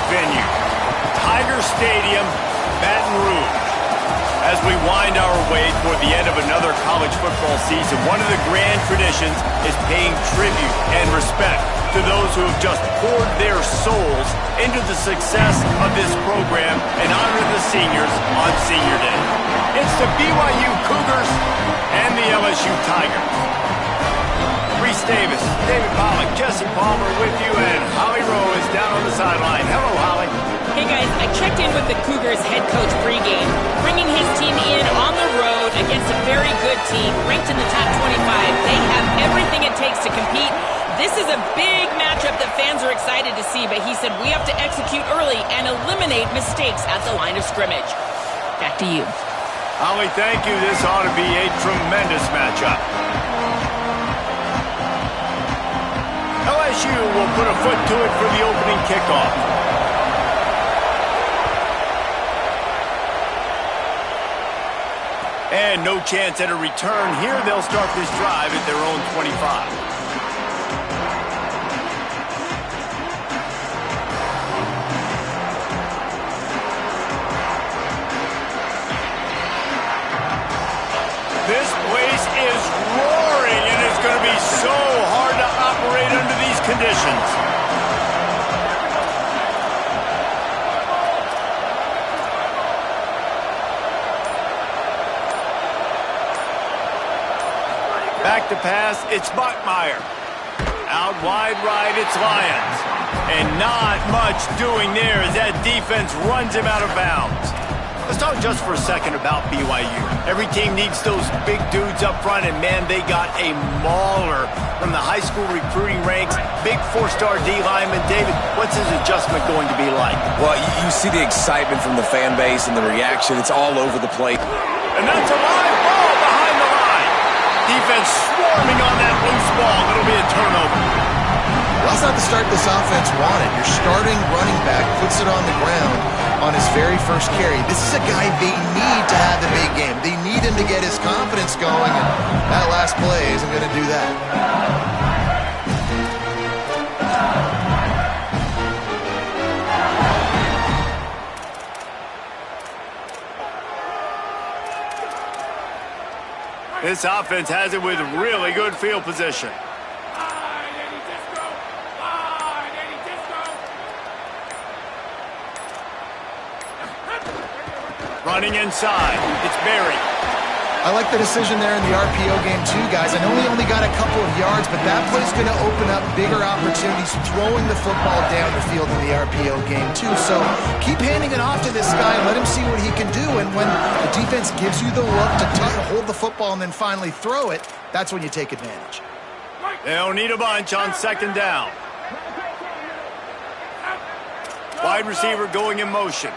venue, Tiger Stadium, Baton Rouge. As we wind our way toward the end of another college football season, one of the grand traditions is paying tribute and respect to those who have just poured their souls into the success of this program and honor the seniors on Senior Day. It's the BYU Cougars and the LSU Tigers. Reese Davis, David Pollack, Jesse Palmer with you, and Holly Rowe is down on the sideline. Hello, Holly. Hey guys, I checked in with the Cougars head coach pregame, bringing his team in on the road against a very good team, ranked in the top 25. They have everything it takes to compete. This is a big matchup that fans are excited to see, but he said we have to execute early and eliminate mistakes at the line of scrimmage. Back to you. Holly, thank you. This ought to be a tremendous matchup. LSU will put a foot to it for the opening kickoff. And no chance at a return here. They'll start this drive at their own 25. This place is roaring, and it's going to be so hard to operate under these conditions. Back to pass, it's Bachmeier. Out wide right, it's Lyons. And not much doing there as that defense runs him out of bounds. Let's talk just for a second about BYU. Every team needs those big dudes up front, and man, they got a mauler from the high school recruiting ranks. Big four-star D lineman. David, what's his adjustment going to be like? Well, you see the excitement from the fan base and the reaction. It's all over the plate. And that's a live ball behind the line. Defense swarming on that loose ball. It'll be a turnover. Well, that's not the start this offense wanted. Your starting running back puts it on the ground on his very first carry. This is a guy they need to have the big game. They need him to get his confidence going, and that last play isn't going to do that. This offense has it with really good field position. Running inside, it's Berry. I like the decision there in the RPO game too, guys. I know he only got a couple of yards, but that play's going to open up bigger opportunities throwing the football down the field in the RPO game too. So keep handing it off to this guy and let him see what he can do. And when the defense gives you the look to hold the football and then finally throw it, that's when you take advantage. They'll need a bunch on second down. Wide receiver going in motion.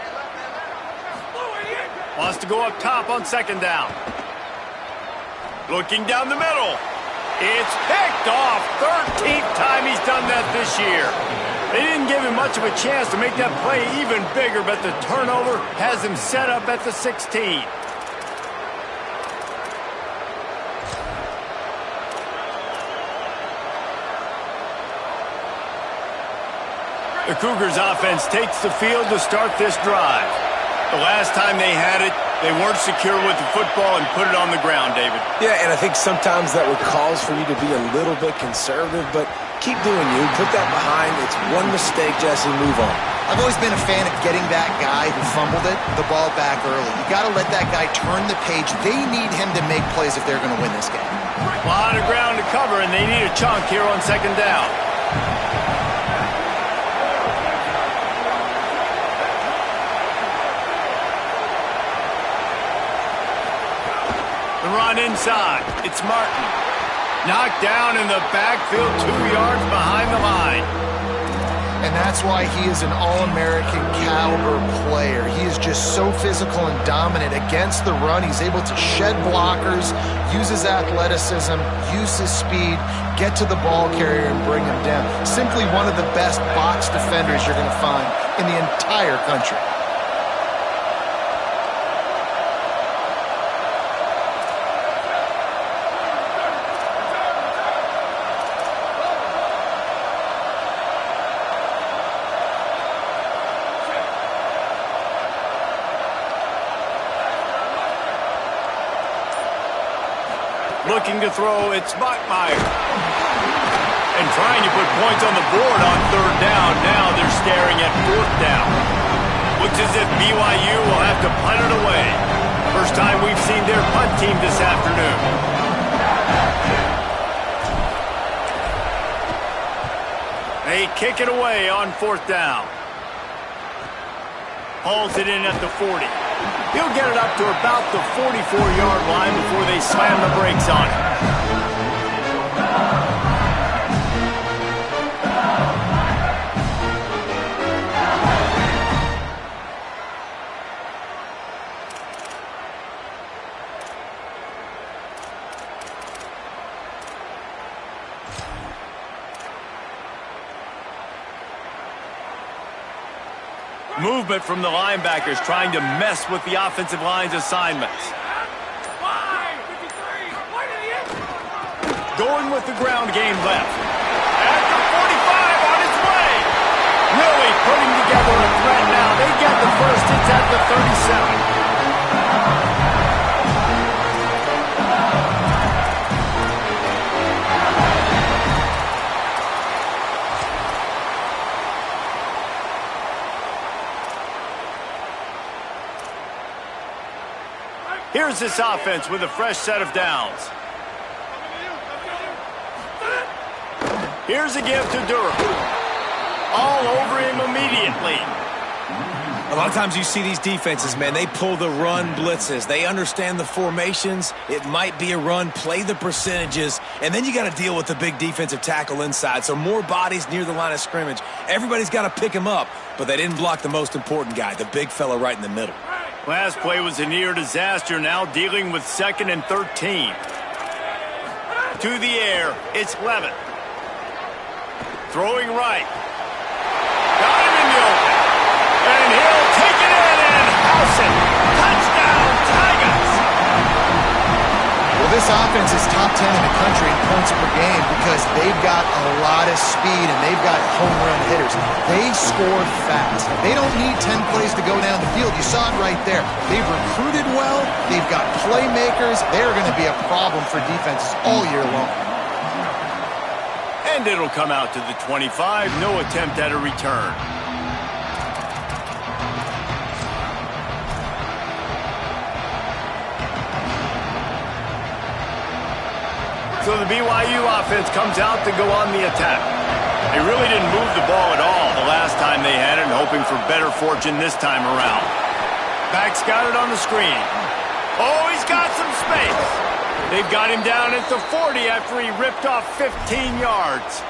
Wants to go up top on second down. Looking down the middle. It's picked off. 13th time he's done that this year. They didn't give him much of a chance to make that play even bigger, but the turnover has him set up at the 16. The Cougars offense takes the field to start this drive. The last time they had it, they weren't secure with the football and put it on the ground, David. Yeah, and I think sometimes that would cause for you to be a little bit conservative, but keep doing you. Put that behind. It's one mistake, Jesse. Move on. I've always been a fan of getting that guy who fumbled it, the ball back early. You got to let that guy turn the page. They need him to make plays if they're going to win this game. A lot of ground to cover, and they need a chunk here on second down. The run inside. It's Martin. Knocked down in the backfield, 2 yards behind the line. And that's why he is an All-American caliber player. He is just so physical and dominant against the run. He's able to shed blockers, use his athleticism, use his speed, get to the ball carrier and bring him down. Simply one of the best box defenders you're going to find in the entire country. looking to throw. It's Bachmeier. And trying to put points on the board on third down. Now they're staring at fourth down. Looks as if BYU will have to punt it away. First time we've seen their punt team this afternoon. They kick it away on fourth down. Hauls it in at the 40. He'll get it up to about the 44-yard line before they slam the brakes on it. Movement from the linebackers trying to mess with the offensive line's assignments. Going with the ground game left. After 45 on its way. Really putting together a threat now. They get the first. It's at the 37. Here's this offense with a fresh set of downs. Here's a give to Durham. All over him immediately. A lot of times you see these defenses, man, they pull the run blitzes. They understand the formations. It might be a run, play the percentages, and then you got to deal with the big defensive tackle inside. So more bodies near the line of scrimmage. Everybody's got to pick him up, but they didn't block the most important guy, the big fella right in the middle. Last play was a near disaster, now dealing with 2nd and 13. To the air, it's Levin. Throwing right. Got him in the open. And he'll take it in and house it. Touchdown, Tigers! Well, this offense is top 10 in the country in points per game because they've got a lot of speed and they've got home run hitters. They score fast. They don't need 10 plays to go down the field. You saw it right there. They've recruited well. They've got playmakers. They're going to be a problem for defenses all year long. And it'll come out to the 25. No attempt at a return. So the BYU offense comes out to go on the attack. They really didn't move the ball at all the last time they had it, hoping for better fortune this time around. Back's got it on the screen. Oh, he's got some space. They've got him down at the 40 after he ripped off 15 yards.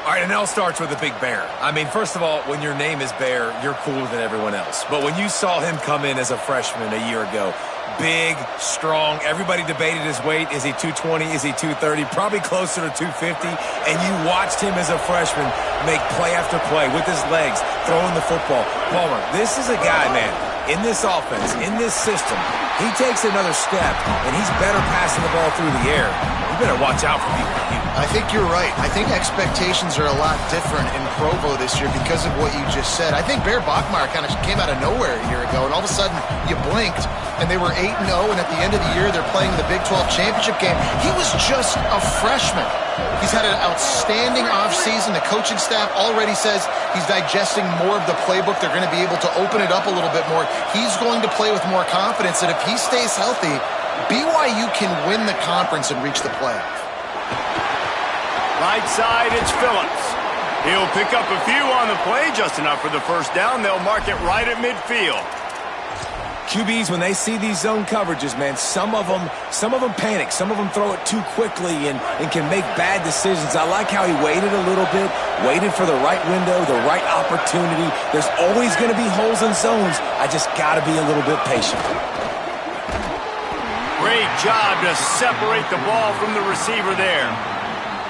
All right, and it all starts with a big bear. I mean, first of all, when your name is Bear, you're cooler than everyone else. But when you saw him come in as a freshman a year ago, big, strong, everybody debated his weight. Is he 220? Is he 230? Probably closer to 250. And you watched him as a freshman make play after play with his legs, throwing the football. Palmer, this is a guy, man, in this offense, in this system, he takes another step, and he's better passing the ball through the air. You better watch out for BYU. I think you're right. I think expectations are a lot different in Provo this year because of what you just said. I think Bear Bachmeier kind of came out of nowhere a year ago, and all of a sudden you blinked, and they were 8-0, and at the end of the year they're playing the Big 12 championship game. He was just a freshman. He's had an outstanding offseason. The coaching staff already says he's digesting more of the playbook. They're going to be able to open it up a little bit more. He's going to play with more confidence, and if he stays healthy, BYU can win the conference and reach the playoff. Right side, it's Phillips. He'll pick up a few on the play, just enough for the first down. They'll mark it right at midfield. QBs, when they see these zone coverages, man, some of them panic. Some of them throw it too quickly and can make bad decisions. I like how he waited a little bit, waited for the right window, the right opportunity. There's always going to be holes in zones. I just got to be a little bit patient. Great job to separate the ball from the receiver there.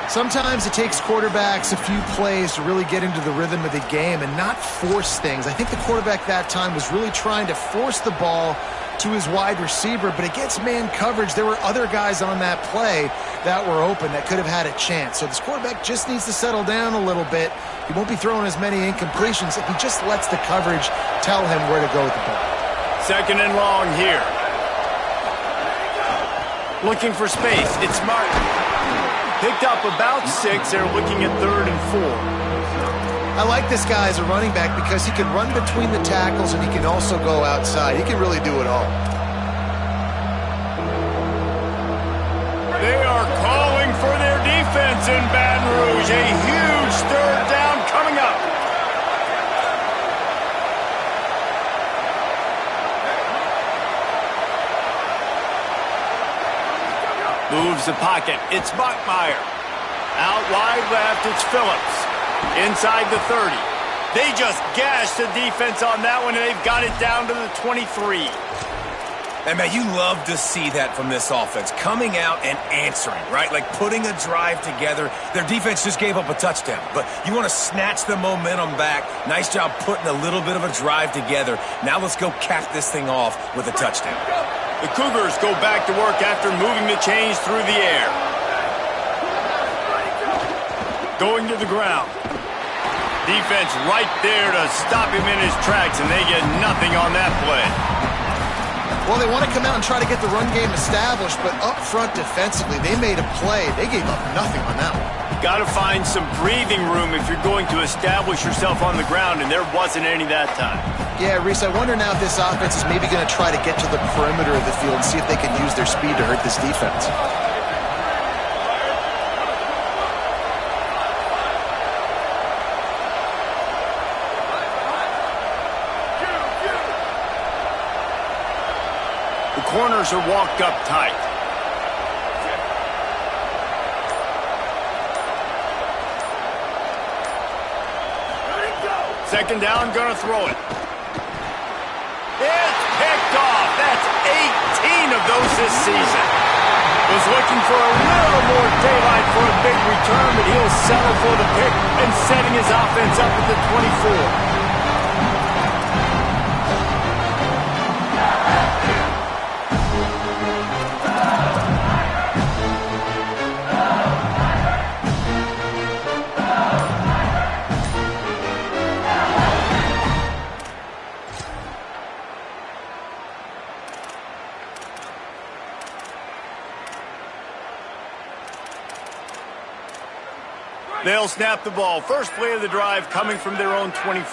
Sometimes it takes quarterbacks a few plays to really get into the rhythm of the game and not force things. I think the quarterback that time was really trying to force the ball to his wide receiver, but against man coverage, there were other guys on that play that were open that could have had a chance. So this quarterback just needs to settle down a little bit. He won't be throwing as many incompletions if he just lets the coverage tell him where to go with the ball. 2nd and long here. Looking for space. It's Martin. Picked up about 6. They're looking at 3rd and 4. I like this guy as a running back because he can run between the tackles and he can also go outside. He can really do it all. They are calling for their defense in Baton Rouge. A huge 3rd down coming up. Moves the pocket. It's Bachmeier. Out wide left, it's Phillips. Inside the 30. They just gashed the defense on that one, and they've got it down to the 23. And, man, you love to see that from this offense. Coming out and answering, right? Like putting a drive together. Their defense just gave up a touchdown. But you want to snatch the momentum back. Nice job putting a little bit of a drive together. Now let's go cap this thing off with a touchdown. The Cougars go back to work after moving the chains through the air. Going to the ground. Defense right there to stop him in his tracks, and they get nothing on that play. Well, they want to come out and try to get the run game established, but up front defensively, they made a play. They gave up nothing on that one. Got to find some breathing room if you're going to establish yourself on the ground, and there wasn't any that time. Yeah, Reese, I wonder now if this offense is maybe going to try to get to the perimeter of the field and see if they can use their speed to hurt this defense. The corners are walked up tight. Second down, gonna throw it. It's picked off. That's 18 of those this season. Was looking for a little more daylight for a big return, but he'll settle for the pick and setting his offense up at the 24. They'll snap the ball. First play of the drive coming from their own 24.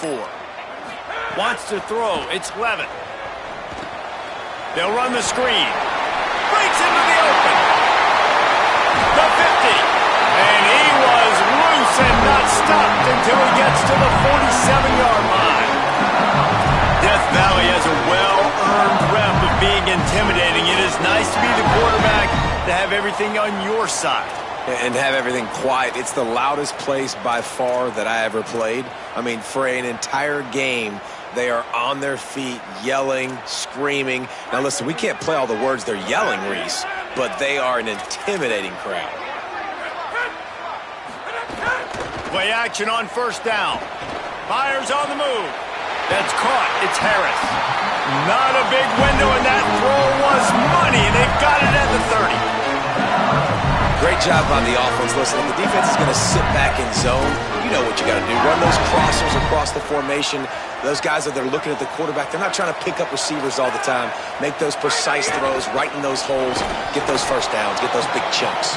Wants to throw. It's Levitt. They'll run the screen. Breaks into the open. The 50. And he was loose and not stopped until he gets to the 47-yard line. Death Valley has a well-earned rep of being intimidating. It is nice to be the quarterback, to have everything on your side. And have everything quiet. It's the loudest place by far that I ever played. I mean, for an entire game, they are on their feet, yelling, screaming. Now, listen, we can't play all the words they're yelling, Reese, but they are an intimidating crowd. Play action on first down. Myers on the move. That's caught. It's Harris. Not a big window, and that throw was money, and they've got it at the 30. Great job by the offense. Listen, if the defense is going to sit back in zone, you know what you got to do. Run those crossers across the formation. Those guys that they're looking at the quarterback, they're not trying to pick up receivers all the time. Make those precise throws, right in those holes, get those first downs, get those big chunks.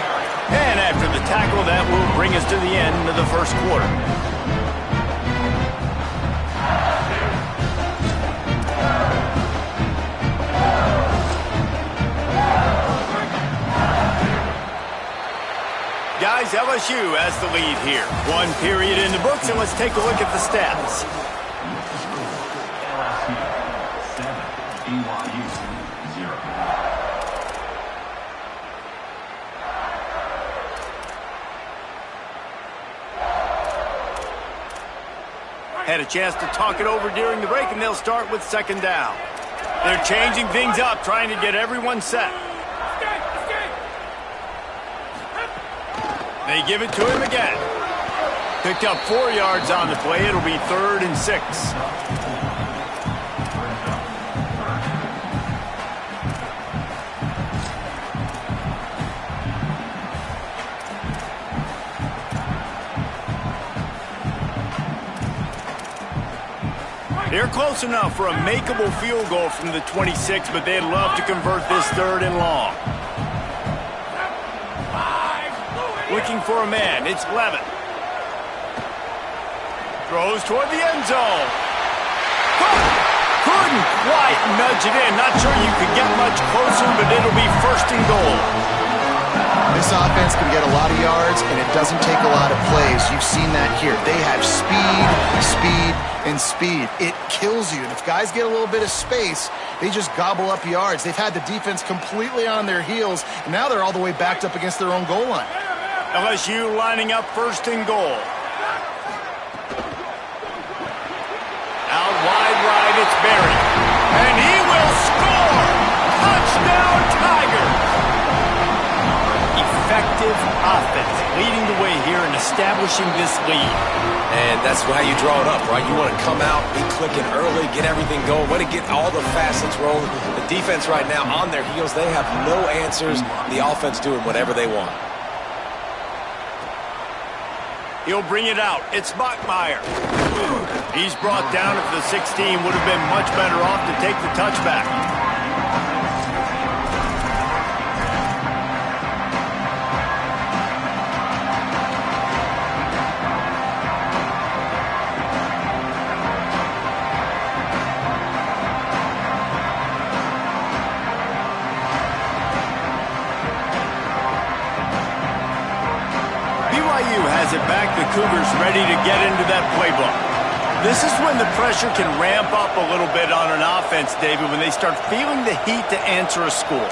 And after the tackle, that will bring us to the end of the first quarter. Guys, LSU has the lead here. One period in the books, and let's take a look at the stats. Had a chance to talk it over during the break, and they'll start with second down. They're changing things up, trying to get everyone set. They give it to him again. Picked up 4 yards on the play. It'll be 3rd and 6. They're close enough for a makeable field goal from the 26, but they'd love to convert this 3rd and long. Looking for a man. It's Levin. Throws toward the end zone. Couldn't quite nudge it in. Not sure you could get much closer, but it'll be first and goal. This offense can get a lot of yards, and it doesn't take a lot of plays. You've seen that here. They have speed, speed, and speed. It kills you. And if guys get a little bit of space, they just gobble up yards. They've had the defense completely on their heels, and now they're all the way backed up against their own goal line. LSU lining up first and goal. Out wide right, it's Berry. And he will score! Touchdown, Tigers! Effective offense, leading the way here and establishing this lead. And that's how you draw it up, right? You want to come out, be clicking early, get everything going, want to get all the facets rolling. The defense right now on their heels, they have no answers. The offense doing whatever they want. He'll bring it out. It's Bachmeier. He's brought down at the 16. Would have been much better off to take the touchback. BYU has it back. The Cougars ready to get into that playbook. This is when the pressure can ramp up a little bit on an offense, David, when they start feeling the heat to answer a score.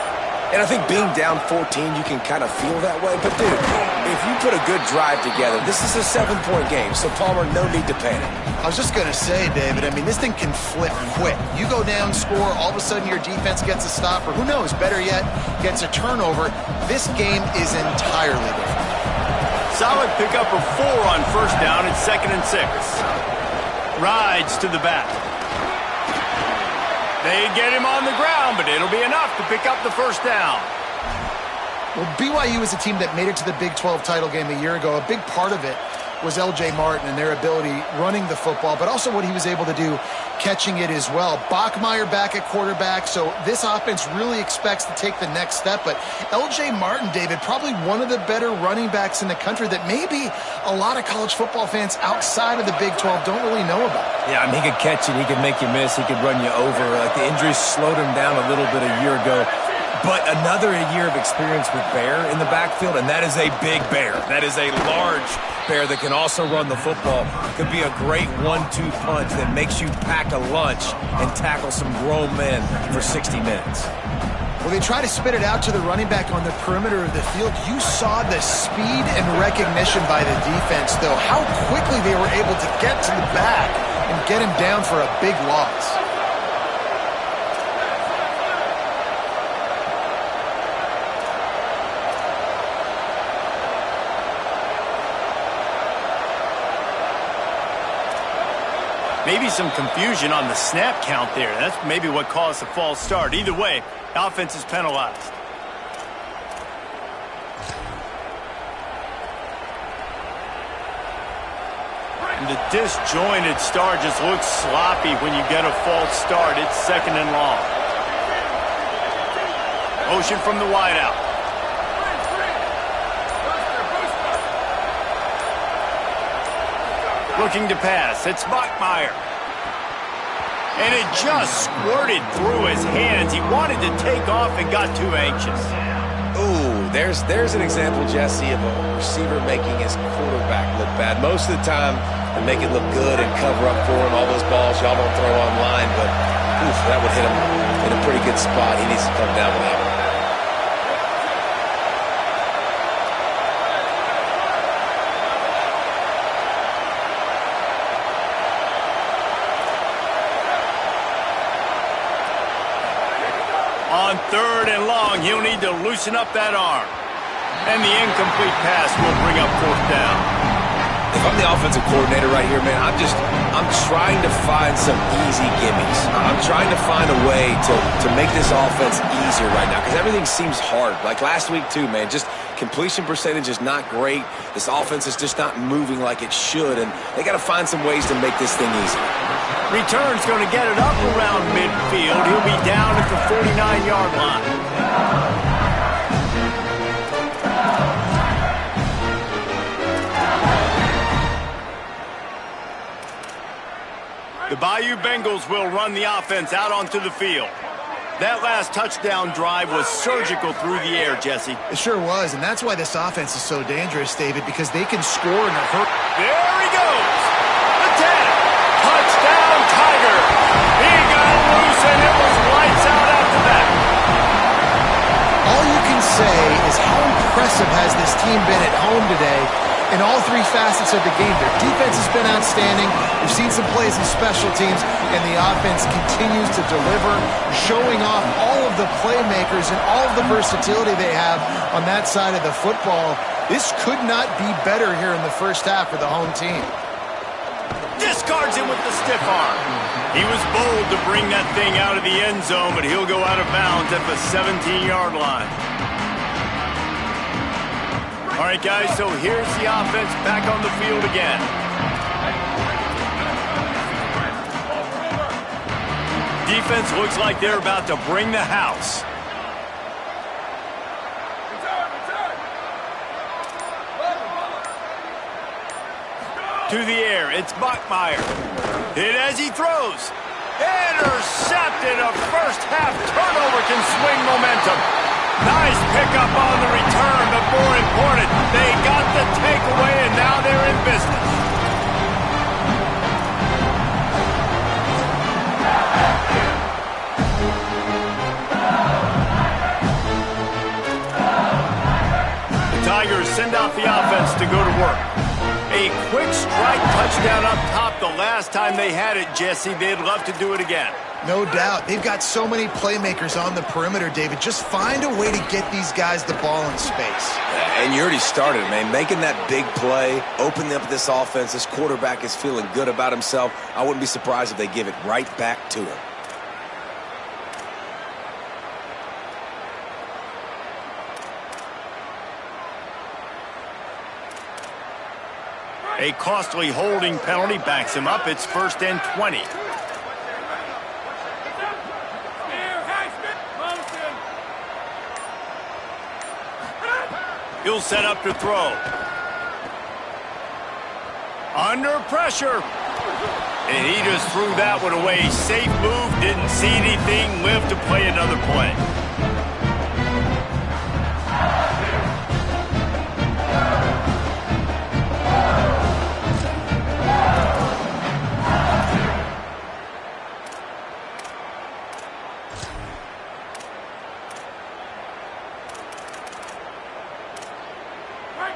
And I think being down 14, you can kind of feel that way. But, dude, if you put a good drive together, this is a 7-point game, so, Palmer, no need to panic. I was just going to say, David, I mean, this thing can flip quick. You go down, score, all of a sudden your defense gets a stop, or who knows, better yet, gets a turnover. This game is entirely different. Solid pickup of 4 on first down. It's 2nd and 6. Rides to the back. They get him on the ground, but it'll be enough to pick up the first down. Well, BYU is a team that made it to the Big 12 title game a year ago. A big part of it was L.J. Martin and their ability running the football, but also what he was able to do catching it as well. Bachmeier back at quarterback, so this offense really expects to take the next step. But L.J. Martin, David, probably one of the better running backs in the country that maybe a lot of college football fans outside of the Big 12 don't really know about. Yeah, I mean, he could catch it, he could make you miss, he could run you over. Like, the injuries slowed him down a little bit a year ago. But another year of experience with Bear in the backfield, and that is a big Bear. That is a large Bear that can also run the football. Could be a great 1-2 punch that makes you pack a lunch and tackle some grown men for 60 minutes. Well, they try to spit it out to the running back on the perimeter of the field. You saw the speed and recognition by the defense, though. How quickly they were able to get to the back and get him down for a big loss. Maybe some confusion on the snap count there. That's maybe what caused the false start. Either way, the offense is penalized. And the disjointed start just looks sloppy when you get a false start. It's 2nd and long. Motion from the wideout. Looking to pass. It's Bachmeier. And it just squirted through his hands. He wanted to take off and got too anxious. Ooh, there's an example, Jesse, of a receiver making his quarterback look bad. Most of the time, they make it look good and cover up for him. All those balls y'all don't throw online, but oof, that would hit him in a pretty good spot. He needs to come down with that one. On 3rd and long, he'll need to loosen up that arm. And the incomplete pass will bring up 4th down. If I'm the offensive coordinator right here, man, I'm trying to find some easy gimmies. I'm trying to find a way to make this offense easier right now because everything seems hard. Like last week, too, man, just completion percentage is not great. This offense is just not moving like it should, and they got to find some ways to make this thing easier. Return's going to get it up around midfield. He'll be down at the 49-yard line. The Bayou Bengals will run the offense out onto the field. That last touchdown drive was surgical through the air, Jesse. It sure was, and that's why this offense is so dangerous, David, because they can score in a hurry. There he goes. The 10. Touchdown, Tiger. He got loose, and it was lights out after that. All you can say is how impressive has this team been at home today in all three facets of the game. Their defense has been outstanding. We've seen some plays in special teams, and the offense continues to deliver, showing off all of the playmakers and all of the versatility they have on that side of the football. This could not be better here in the first half for the home team. Discards him with the stiff arm. He was bold to bring that thing out of the end zone, but he'll go out of bounds at the 17-yard line. All right, guys, so here's the offense back on the field again. Defense looks like they're about to bring the house. To the air, it's Bachmeier. Hit as he throws. Intercepted. A first-half turnover can swing momentum. Nice pickup on the return, but more important, they got the takeaway, and now they're in business. The Tigers send out the offense to go to work. A quick strike touchdown up top the last time they had it, Jesse. They'd love to do it again. No doubt. They've got so many playmakers on the perimeter, David. Just find a way to get these guys the ball in space. And you already started, man. Making that big play, opening up this offense. This quarterback is feeling good about himself. I wouldn't be surprised if they give it right back to him. A costly holding penalty backs him up. It's 1st and 20. He'll set up to throw. Under pressure. And he just threw that one away. Safe move, didn't see anything, lived to play another play.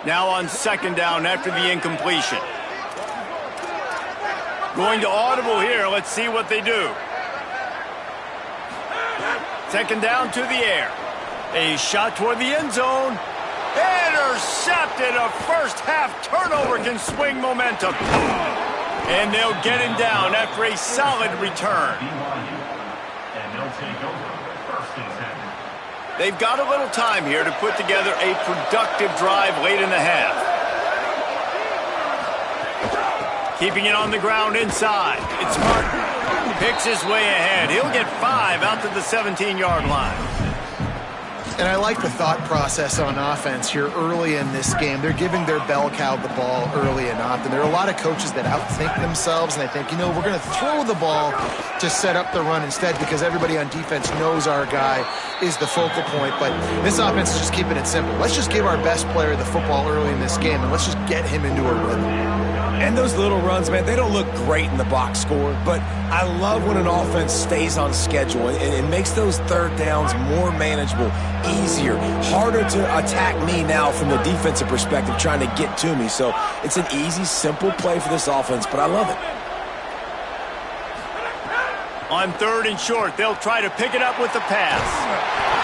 Now on 2nd down after the incompletion. Going to audible here. Let's see what they do. 2nd down to the air. A shot toward the end zone. Intercepted. A first-half turnover can swing momentum. And they'll get him down after a solid return. They've got a little time here to put together a productive drive late in the half. Keeping it on the ground inside. It's Martin. Picks his way ahead. He'll get 5 out to the 17-yard line. And I like the thought process on offense here early in this game. They're giving their bell cow the ball early and often. There are a lot of coaches that outthink themselves, and they think, you know, we're going to throw the ball to set up the run instead because everybody on defense knows our guy is the focal point. But this offense is just keeping it simple. Let's just give our best player the football early in this game, and let's just get him into a rhythm. And those little runs, man, they don't look great in the box score, but I love when an offense stays on schedule and it makes those 3rd downs more manageable, easier, harder to attack me now from the defensive perspective trying to get to me. So it's an easy, simple play for this offense, but I love it. On 3rd and short, they'll try to pick it up with the pass.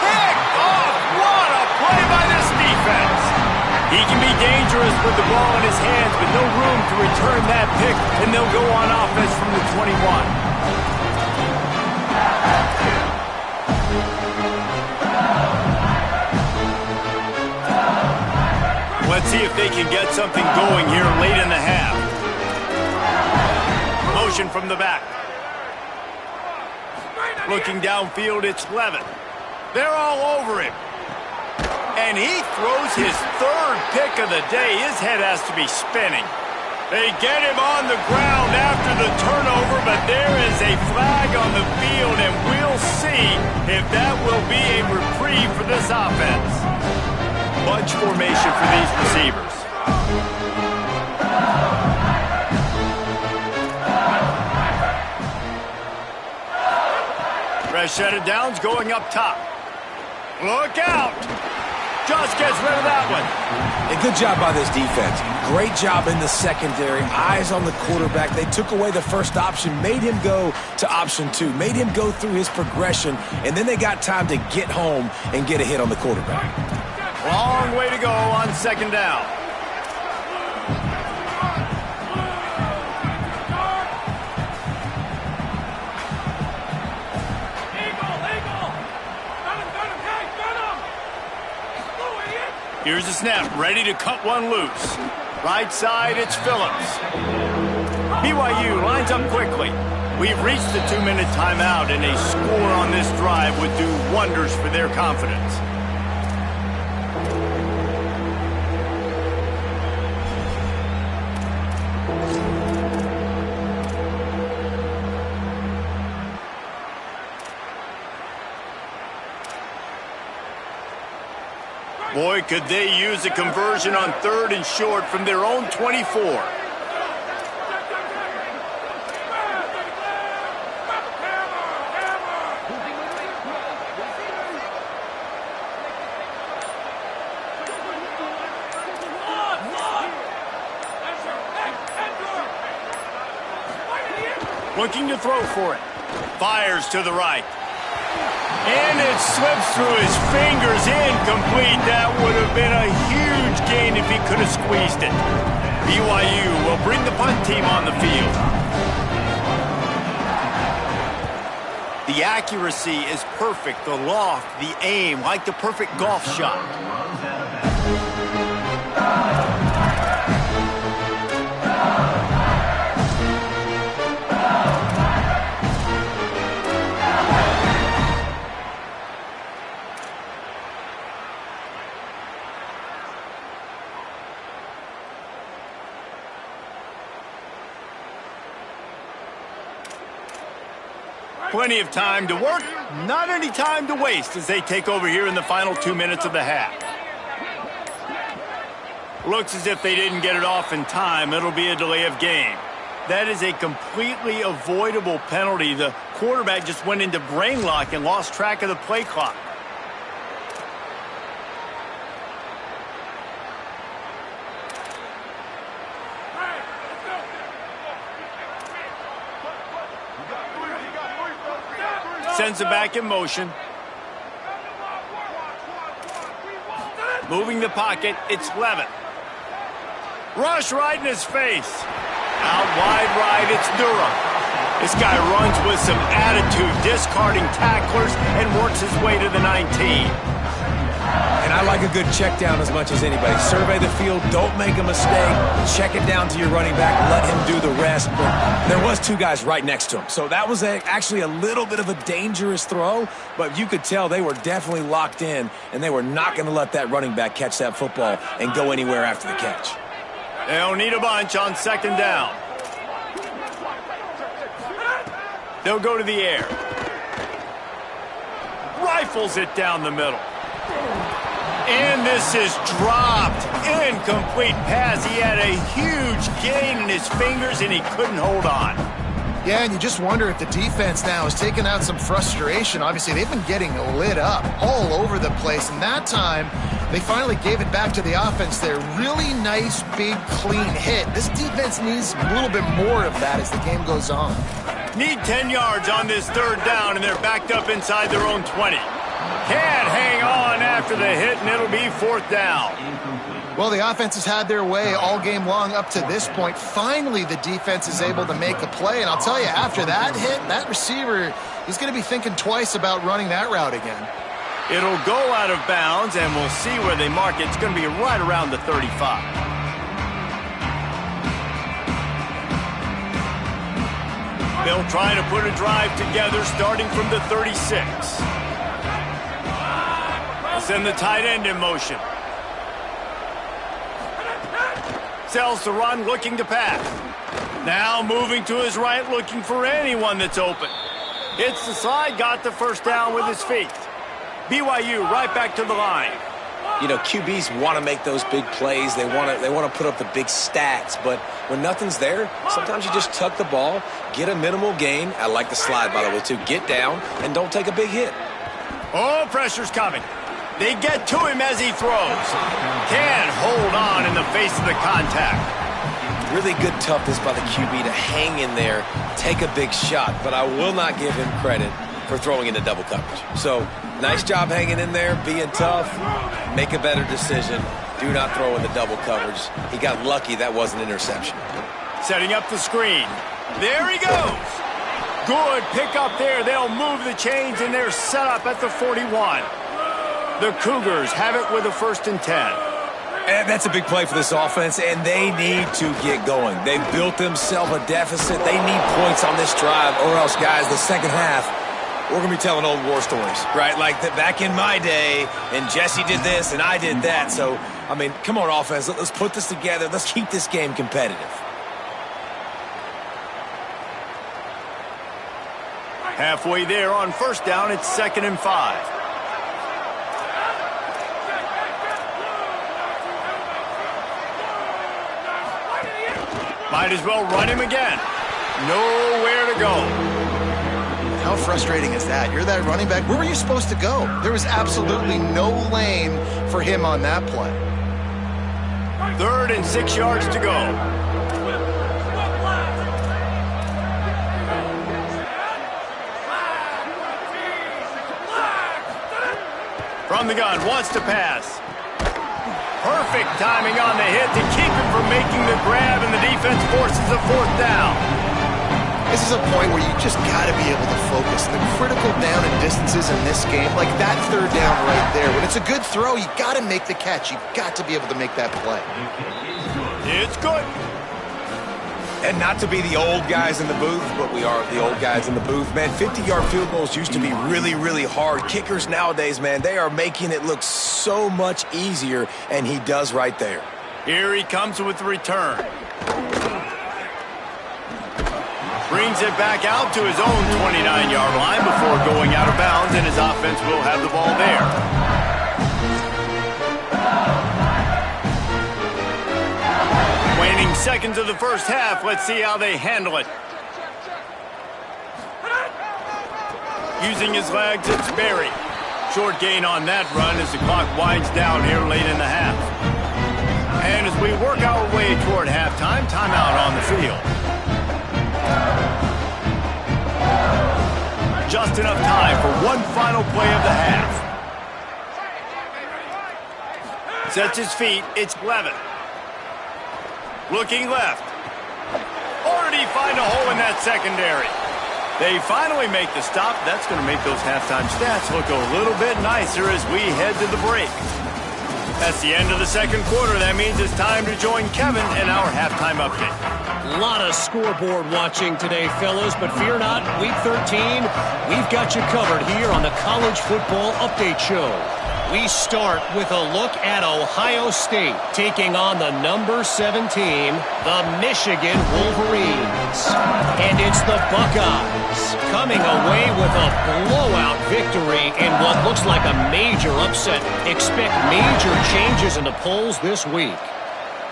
Pick off! What a play by this defense! He can be dangerous with the ball in his hands, but no room to return that pick, and they'll go on offense from the 21. Let's see if they can get something going here late in the half. Motion from the back. Looking downfield, it's Levitt. They're all over him. And he throws his 3rd pick of the day. His head has to be spinning. They get him on the ground after the turnover, but there is a flag on the field, and we'll see if that will be a reprieve for this offense. Bunch formation for these receivers. Set it down's going up top. Look out! Just gets rid of that one. And good job by this defense. Great job in the secondary. Eyes on the quarterback. They took away the first option, made him go to option 2, made him go through his progression, and then they got time to get home and get a hit on the quarterback. Long way to go on second down. Here's the snap, ready to cut one loose. Right side, it's Phillips. BYU lines up quickly. We've reached the 2-minute timeout, and a score on this drive would do wonders for their confidence. Boy, could they use a conversion on 3rd and short from their own 24. Looking to throw for it. Fires to the right. And it slips through his fingers, incomplete. That would have been a huge gain if he could have squeezed it. BYU will bring the punt team on the field. The accuracy is perfect. The loft, the aim, like the perfect golf shot. Plenty of time to work, not any time to waste as they take over here in the final 2 minutes of the half. Looks as if they didn't get it off in time. It'll be a delay of game. That is a completely avoidable penalty. The quarterback just went into brain lock and lost track of the play clock. Sends it back in motion. Moving the pocket, it's Levin. Rush right in his face. Out wide right, it's Durham. This guy runs with some attitude, discarding tacklers, and works his way to the 19. And I like a good check down as much as anybody. Survey the field, don't make a mistake, check it down to your running back, let him do the rest. But there was 2 guys right next to him, so that was actually a little bit of a dangerous throw, but you could tell they were definitely locked in, and they were not going to let that running back catch that football and go anywhere after the catch. They'll need a bunch on second down. They'll go to the air. Rifles it down the middle. And this is dropped. Incomplete pass. He had a huge gain in his fingers, and he couldn't hold on. Yeah, and you just wonder if the defense now is taking out some frustration. Obviously, they've been getting lit up all over the place, and that time they finally gave it back to the offense there. Really nice, big, clean hit. This defense needs a little bit more of that as the game goes on. Need 10 yards on this 3rd down, and they're backed up inside their own 20. Can't hang on after the hit, and it'll be 4th down. Well, the offense has had their way all game long up to this point. Finally, the defense is able to make a play, and I'll tell you, after that hit, that receiver is going to be thinking twice about running that route again. It'll go out of bounds, and we'll see where they mark it. It's going to be right around the 35. They'll try to put a drive together starting from the 36. Send the tight end in motion. sells the run, looking to pass. Now moving to his right, looking for anyone that's open. Hits the slide, got the first down with his feet. BYU right back to the line. You know, QBs want to make those big plays. They want to put up the big stats. But when nothing's there, sometimes you just tuck the ball, get a minimal gain. I like the slide, by the way, too. Get down and don't take a big hit. Oh, pressure's coming. They get to him as he throws. Can't hold on in the face of the contact. Really good toughness by the QB to hang in there, take a big shot. But I will not give him credit for throwing into double coverage. So, nice job hanging in there, being tough. Make a better decision. Do not throw in the double coverage. He got lucky that was an interception. Setting up the screen. There he goes. Good pick up there. They'll move the chains, and they're set up at the 41. The Cougars have it with a 1st and 10. And that's a big play for this offense, and they need to get going. They've built themselves a deficit. They need points on this drive, or else, guys, the second half, we're going to be telling old war stories, right? Like back in my day, and Jesse did this, and I did that. So, I mean, come on, offense. Let's put this together. Let's keep this game competitive. Halfway there on 1st down, it's 2nd and 5. Might as well run him again. Nowhere to go. How frustrating is that? You're that running back. Where were you supposed to go? There was absolutely no lane for him on that play. 3rd and 6 yards to go. From the gun, wants to pass. Perfect timing on the hit to keep him from making the grab, and the defense forces a 4th down. This is a point where you just got to be able to focus. The critical down and distances in this game, like that 3rd down right there. When it's a good throw, you got to make the catch. You've got to be able to make that play. It's good. And not to be the old guys in the booth, but we are the old guys in the booth. Man, 50-yard field goals used to be really, really hard. Kickers nowadays, man, they are making it look so much easier, and he does right there. Here he comes with the return. Brings it back out to his own 29-yard line before going out of bounds, and his offense will have the ball there. Waning seconds of the 1st half. Let's see how they handle it. Using his legs, it's Berry. Short gain on that run as the clock winds down here late in the half. And as we work our way toward halftime, timeout on the field. Just enough time for one final play of the half. Sets his feet, it's Levin. Looking left. Or did he find a hole in that secondary? They finally make the stop. That's going to make those halftime stats look a little bit nicer as we head to the break. That's the end of the 2nd quarter. That means it's time to join Kevin in our halftime update. A lot of scoreboard watching today, fellas, but fear not, Week 13, we've got you covered here on the College Football Update Show. We start with a look at Ohio State taking on the number 7 team, the Michigan Wolverines. And it's the Buckeyes coming away with a blowout victory in what looks like a major upset. Expect major changes in the polls this week.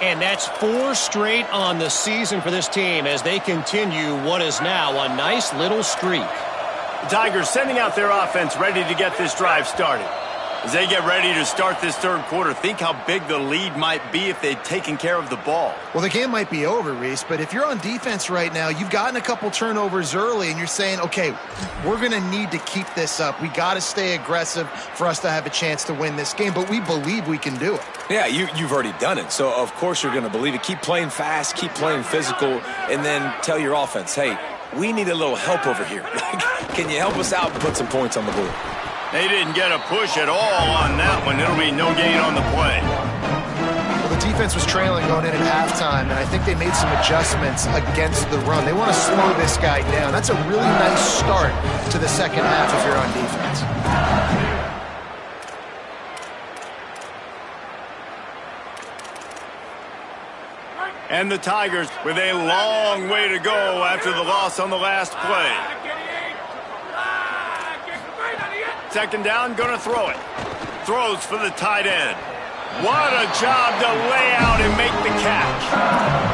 And that's 4 straight on the season for this team as they continue what is now a nice little streak. The Tigers sending out their offense ready to get this drive started. As they get ready to start this 3rd quarter, think how big the lead might be if they'd taken care of the ball. Well, the game might be over, Reese, but if you're on defense right now, you've gotten a couple turnovers early, and you're saying, okay, we're going to need to keep this up. We got to stay aggressive for us to have a chance to win this game, but we believe we can do it. Yeah, you've already done it, so of course you're going to believe it. Keep playing fast, keep playing physical, and then tell your offense, hey, we need a little help over here. Can you help us out and put some points on the board? They didn't get a push at all on that one. It'll be no gain on the play. Well, the defense was trailing going in at halftime, and I think they made some adjustments against the run. They want to slow this guy down. That's a really nice start to the second half if you're on defense. And the Tigers with a long way to go after the loss on the last play. Second down, gonna throw it. Throws for the tight end. What a job to lay out and make the catch.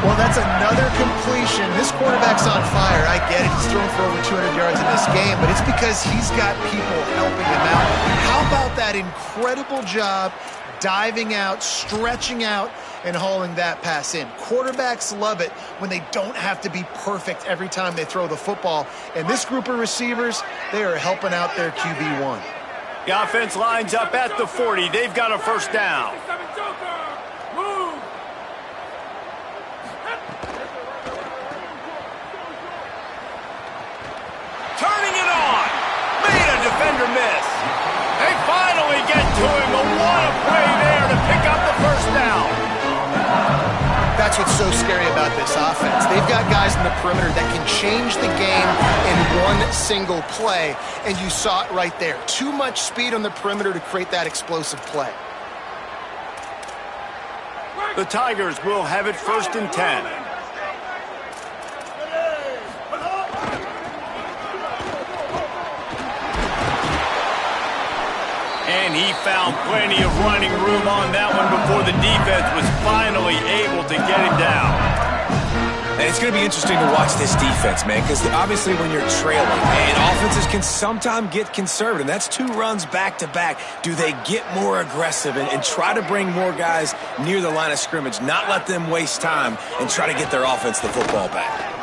Well, that's another completion. This quarterback's on fire. I get it. He's thrown for over 200 yards in this game, but it's because he's got people helping him out. How about that incredible job diving out, stretching out, and hauling that pass in? Quarterbacks love it when they don't have to be perfect every time they throw the football. And this group of receivers, they are helping out their QB1. The offense lines up at the 40. They've got a first down. Turning it on. Made a defender miss. They finally get to him. But what a play there to pick up the first down. That's what's so scary about this offense. They've got guys in the perimeter that can change the game in one single play, and you saw it right there. Too much speed on the perimeter to create that explosive play. The Tigers will have it 1st and 10. And he found plenty of running room on that one before the defense was finally able to get him down. And it's going to be interesting to watch this defense, man, because obviously when you're trailing, and offenses can sometimes get conservative. That's 2 runs back-to-back. Do they get more aggressive and try to bring more guys near the line of scrimmage, not let them waste time, and try to get their offense the football back?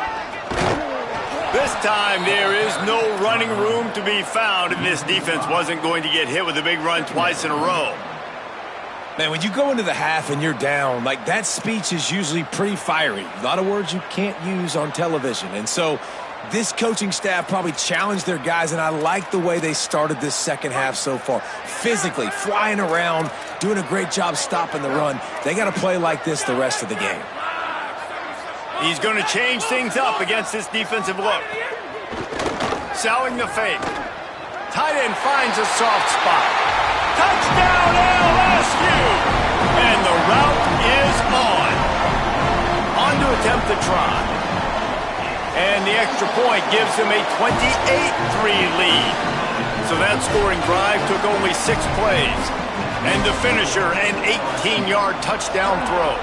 This time there is no running room to be found, and this defense wasn't going to get hit with a big run twice in a row. Man, when you go into the half and you're down, like that speech is usually pretty fiery. A lot of words you can't use on television. And so this coaching staff probably challenged their guys, and I like the way they started this second half so far. Physically, flying around, doing a great job stopping the run. They got to play like this the rest of the game. He's going to change things up against this defensive look. Selling the fake. Tight end finds a soft spot. Touchdown LSU! And the route is on. On to attempt the try. And the extra point gives him a 28-3 lead. So that scoring drive took only 6 plays. And the finisher, an 18-yard touchdown throw.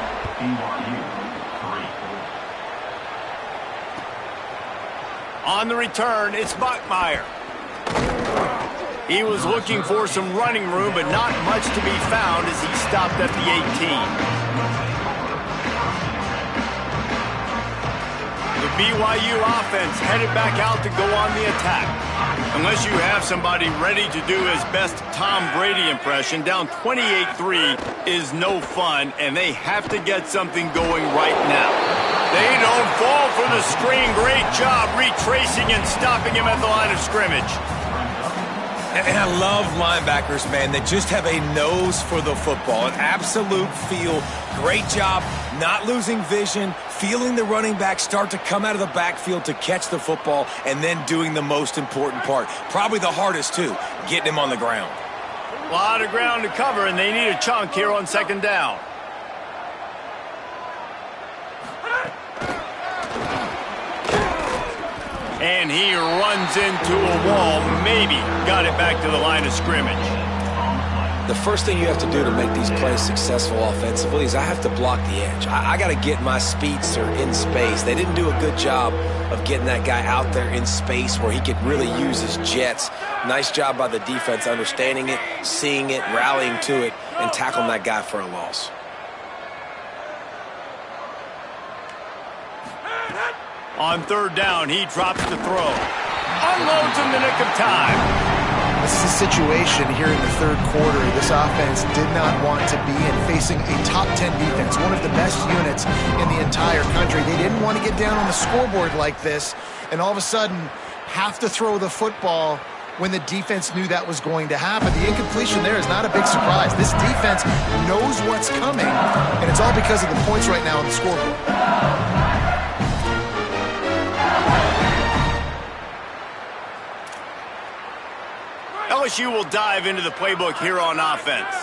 On the return, it's Bachmeier. He was looking for some running room, but not much to be found as he stopped at the 18. The BYU offense headed back out to go on the attack. Unless you have somebody ready to do his best Tom Brady impression, down 28-3 is no fun, and they have to get something going right now. They don't fall for the screen. Great job retracing and stopping him at the line of scrimmage. And I love linebackers, man. They just have a nose for the football, an absolute feel. Great job not losing vision, feeling the running back start to come out of the backfield to catch the football, and then doing the most important part. Probably the hardest, too, getting him on the ground. A lot of ground to cover, and they need a chunk here on second down. And he runs into a wall, maybe got it back to the line of scrimmage. The first thing you have to do to make these plays successful offensively is I have to block the edge. I got to get my speedster in space. They didn't do a good job of getting that guy out there in space where he could really use his jets. Nice job by the defense understanding it, seeing it, rallying to it, and tackling that guy for a loss. On third down, he drops the throw. Unloads in the nick of time. This is a situation here in the third quarter this offense did not want to be in, facing a top 10 defense, one of the best units in the entire country. They didn't want to get down on the scoreboard like this and all of a sudden have to throw the football when the defense knew that was going to happen. The incompletion there is not a big surprise. This defense knows what's coming, and it's all because of the points right now on the scoreboard. LSU will dive into the playbook here on offense.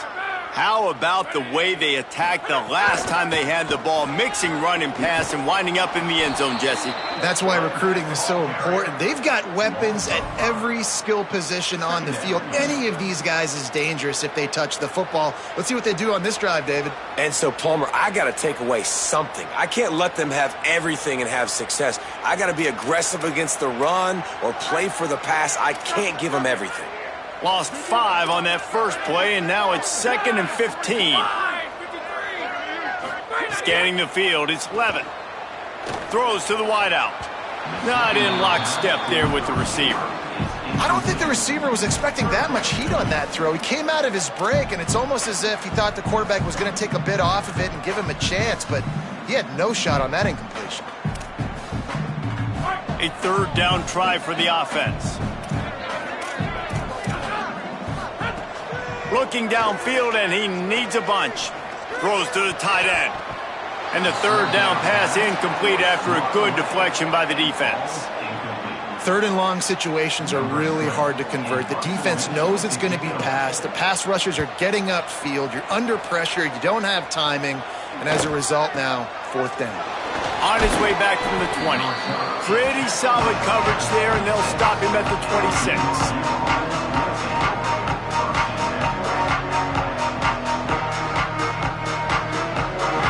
How about the way they attacked the last time they had the ball, mixing run and pass and winding up in the end zone, Jesse? That's why recruiting is so important. They've got weapons at every skill position on the field. Any of these guys is dangerous if they touch the football. Let's see what they do on this drive, David. And so, Palmer, I got to take away something. I can't let them have everything and have success. I got to be aggressive against the run or play for the pass. I can't give them everything. Lost 5 on that first play, and now it's 2nd and 15. Scanning the field, it's Levin. Throws to the wideout. Not in lockstep there with the receiver. I don't think the receiver was expecting that much heat on that throw. He came out of his break, and it's almost as if he thought the quarterback was going to take a bit off of it and give him a chance, but he had no shot on that incompletion. A 3rd down try for the offense. Looking downfield, and he needs a bunch. Throws to the tight end. And the 3rd down pass incomplete after a good deflection by the defense. 3rd and long situations are really hard to convert. The defense knows it's going to be passed. The pass rushers are getting upfield. You're under pressure. You don't have timing. And as a result now, 4th down. On his way back from the 20. Pretty solid coverage there, and they'll stop him at the 26.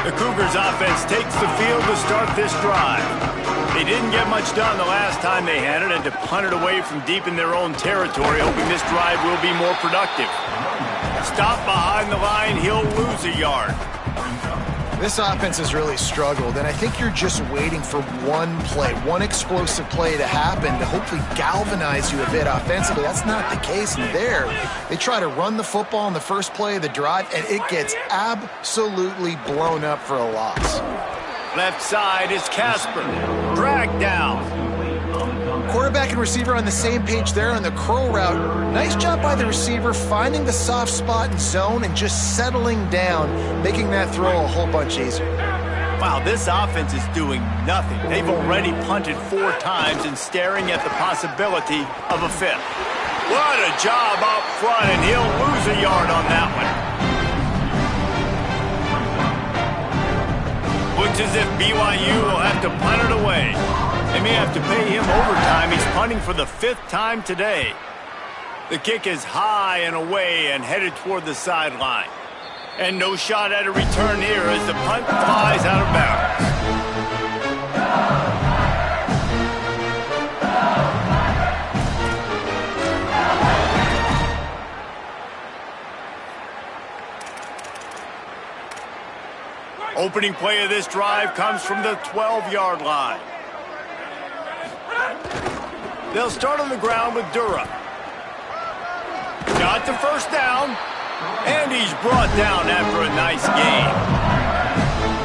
The Cougars offense takes the field to start this drive. They didn't get much done the last time they had it, and to punt it away from deep in their own territory, hoping this drive will be more productive. Stop behind the line, he'll lose a yard. This offense has really struggled, and I think you're just waiting for one play, one explosive play to happen to hopefully galvanize you a bit offensively. That's not the case there. They try to run the football in the first play of the drive, and it gets absolutely blown up for a loss. Left side is Casper. Dragged down. Quarterback and receiver on the same page there on the curl route. Nice job by the receiver finding the soft spot in zone and just settling down, making that throw a whole bunch easier. Wow, this offense is doing nothing. They've already punted 4 times and staring at the possibility of a 5th. What a job up front, and he'll lose a yard on that one. Looks as if BYU will have to punt it away. They may have to pay him overtime. He's punting for the 5th time today. The kick is high and away and headed toward the sideline. And no shot at a return here as the punt flies out of bounds. Opening play of this drive comes from the 12-yard line. They'll start on the ground with Dura. Got the 1st down, and he's brought down after a nice gain.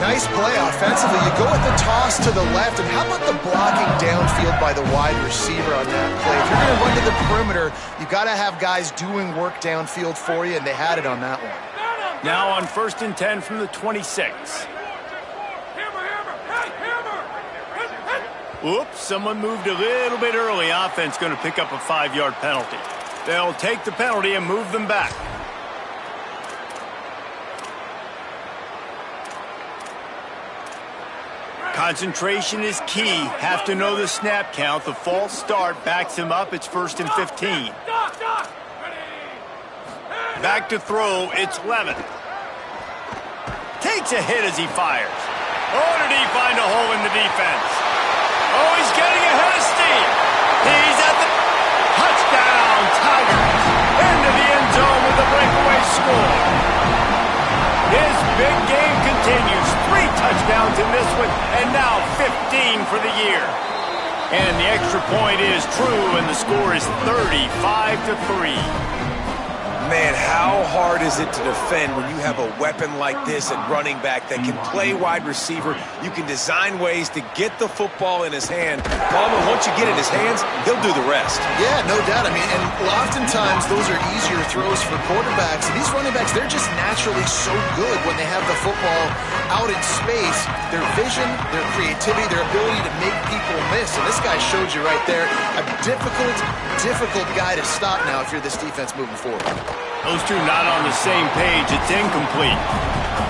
Nice play offensively. You go with the toss to the left, and how about the blocking downfield by the wide receiver on that play? If you're going to run to the perimeter, you got to have guys doing work downfield for you, and they had it on that one. Now on 1st and 10 from the 26. Oops, someone moved a little bit early. Offense going to pick up a 5-yard penalty. They'll take the penalty and move them back. Concentration is key. Have to know the snap count. The false start backs him up. It's 1st and 15. Back to throw. It's Levin. Takes a hit as he fires. Oh, did he find a hole in the defense? Oh, he's getting ahead of steam. He's at the touchdown, Tigers. Into the end zone with a breakaway score. His big game continues. 3 touchdowns in this one, and now 15 for the year. And the extra point is true, and the score is 35-3. Man, how hard is it to defend when you have a weapon like this at running back that can play wide receiver? You can design ways to get the football in his hand. Palmer, once you get it in his hands, he'll do the rest. Yeah, no doubt. I mean, and oftentimes those are easier throws for quarterbacks. And these running backs, they're just naturally so good when they have the football out in space. Their vision, their creativity, their ability to make people miss. And this guy showed you right there a difficult guy to stop now if you're this defense moving forward. Those two not on the same page. It's incomplete.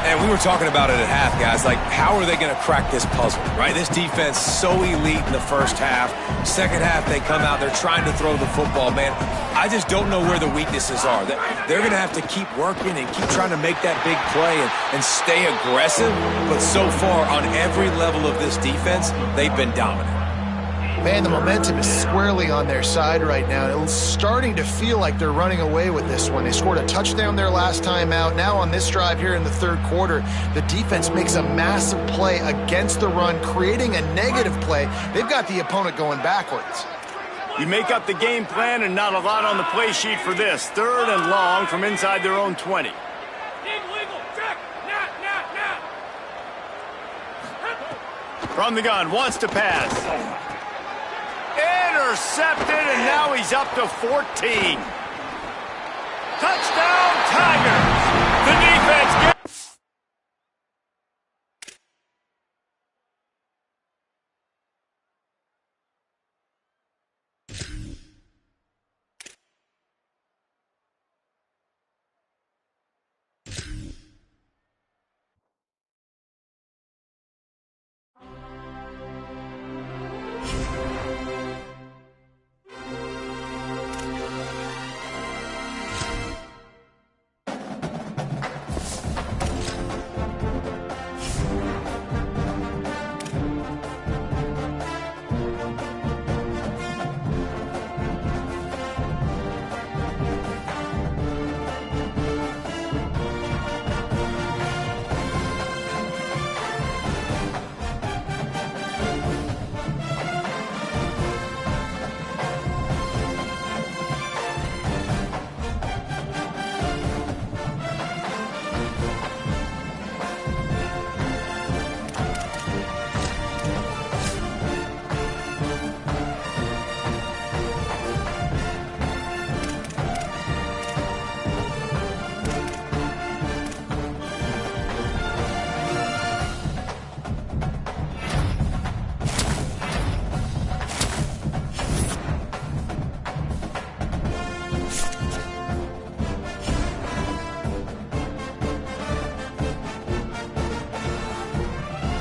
And we were talking about it at half, guys. Like, how are they going to crack this puzzle, right? This defense so elite in the first half. Second half, they come out. They're trying to throw the football, man. I just don't know where the weaknesses are. They're going to have to keep working and keep trying to make that big play and stay aggressive. But so far, on every level of this defense, they've been dominant. Man, the momentum is squarely on their side right now. It's starting to feel like they're running away with this one. They scored a touchdown their last time out. Now on this drive here in the third quarter, the defense makes a massive play against the run, creating a negative play. They've got the opponent going backwards. You make up the game plan and not a lot on the play sheet for this. 3rd and long from inside their own 20. From the gun, wants to pass. Intercepted, and now he's up to 14. Touchdown, Tigers! The defense gets